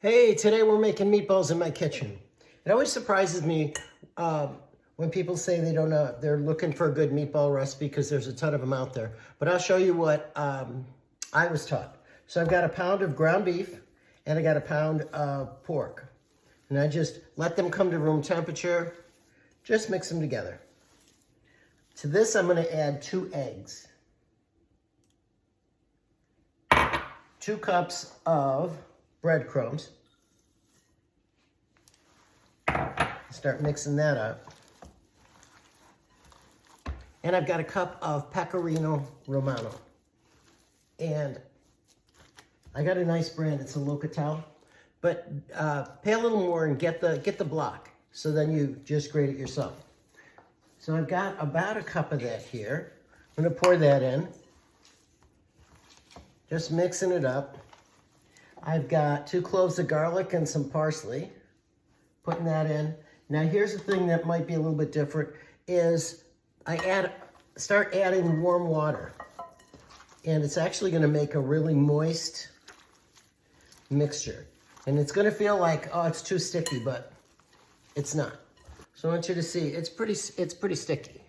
Hey, today we're making meatballs in my kitchen. It always surprises me when people say they don't know, they're looking for a good meatball recipe because there's a ton of them out there. But I'll show you what I was taught. So I've got a pound of ground beef and I got a pound of pork. And I just let them come to room temperature, just mix them together. To this, I'm gonna add 2 eggs, 2 cups of breadcrumbs. Start mixing that up. And I've got a cup of Pecorino Romano. And I got a nice brand, it's a Locatelli. But pay a little more and get the block. So then you just grate it yourself. So I've got about a cup of that here. I'm gonna pour that in. Just mixing it up. I've got 2 cloves of garlic and some parsley. Putting that in. Now here's the thing that might be a little bit different is I start adding warm water. And it's actually gonna make a really moist mixture. And it's gonna feel like, oh, it's too sticky, but it's not. So I want you to see, it's pretty sticky.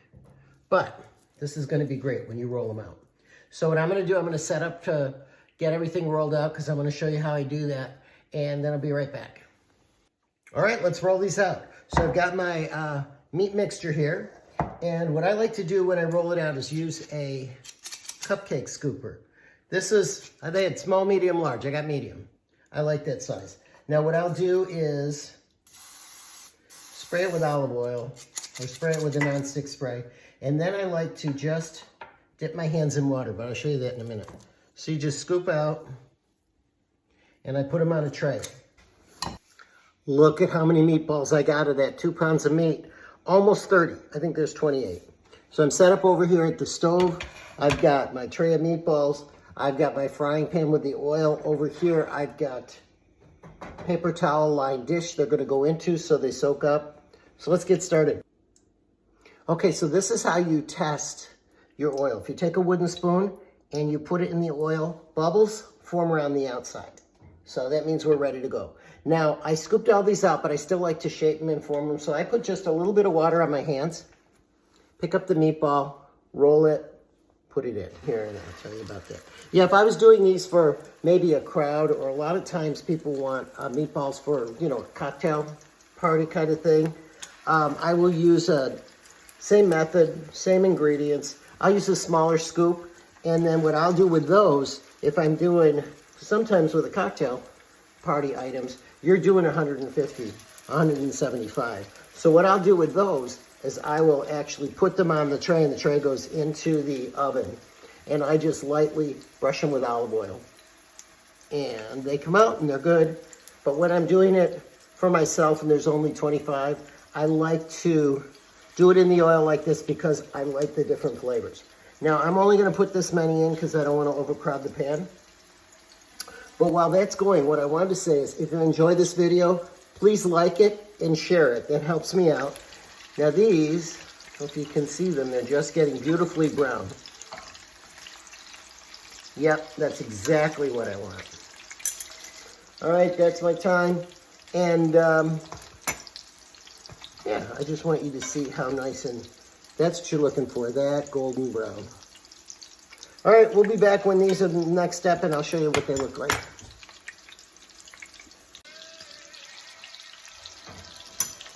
But this is gonna be great when you roll them out. So what I'm gonna do, I'm gonna set up to get everything rolled out because I'm gonna show you how I do that. And then I'll be right back. All right, let's roll these out. So I've got my meat mixture here. And what I like to do when I roll it out is use a cupcake scooper. This is, they had small, medium, large. I got medium. I like that size. Now what I'll do is spray it with olive oil or spray it with a nonstick spray. And then I like to just dip my hands in water, but I'll show you that in a minute. So you just scoop out and I put them on a tray. Look at how many meatballs I got of that 2 pounds of meat. Almost 30. I think there's 28. So I'm set up over here at the stove. I've got my tray of meatballs. I've got my frying pan with the oil. Over here, I've got paper towel lined dish they're gonna go into so they soak up. So let's get started. Okay, so this is how you test your oil. If you take a wooden spoon and you put it in the oil, bubbles form around the outside. So that means we're ready to go. Now, I scooped all these out, but I still like to shape them and form them. So I put just a little bit of water on my hands, pick up the meatball, roll it, put it in. Here, and I'll tell you about that. Yeah, if I was doing these for maybe a crowd, or a lot of times people want meatballs for, you know, a cocktail party kind of thing, I will use a same method, same ingredients. I'll use a smaller scoop, and then what I'll do with those, if I'm doing, sometimes with a cocktail party items, you're doing 150, 175. So what I'll do with those is I will actually put them on the tray, and the tray goes into the oven. And I just lightly brush them with olive oil. And they come out and they're good. But when I'm doing it for myself and there's only 25, I like to do it in the oil like this because I like the different flavors. Now I'm only gonna put this many in because I don't wanna overcrowd the pan. But while that's going, what I wanted to say is if you enjoy this video, please like it and share it. That helps me out. Now these, if you can see them, they're just getting beautifully brown. Yep, that's exactly what I want. All right, that's my time. And yeah, I just want you to see how nice, and that's what you're looking for, that golden brown. All right, we'll be back when these are the next step, and I'll show you what they look like.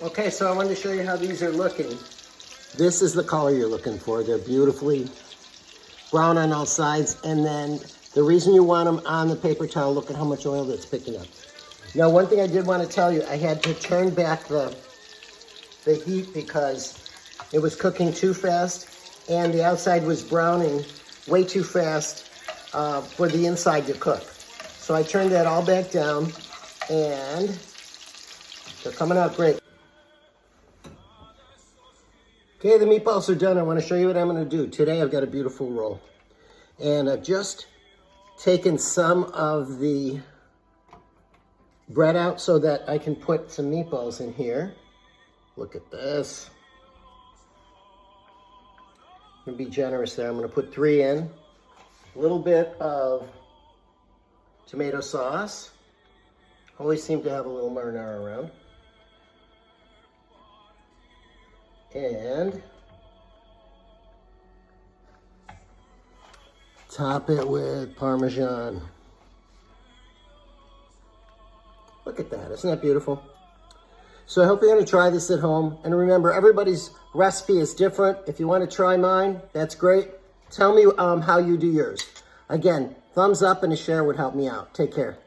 Okay, so I wanted to show you how these are looking. This is the color you're looking for. They're beautifully brown on all sides, and then the reason you want them on the paper towel, look at how much oil that's picking up. Now, one thing I did want to tell you, I had to turn back the heat because it was cooking too fast, and the outside was browning way too fast for the inside to cook. So I turned that all back down, and they're coming out great. Okay, the meatballs are done. I want to show you what I'm going to do. Today I've got a beautiful roll. And I've just taken some of the bread out so that I can put some meatballs in here. Look at this. I'm going to be generous there. I'm going to put 3 in. A little bit of tomato sauce, Always seem to have a little marinara around. And top it with Parmesan. Look at that, isn't that beautiful? So I hope you're gonna try this at home. And remember, everybody's recipe is different. If you wanna try mine, that's great. Tell me how you do yours. Again, thumbs up and a share would help me out. Take care.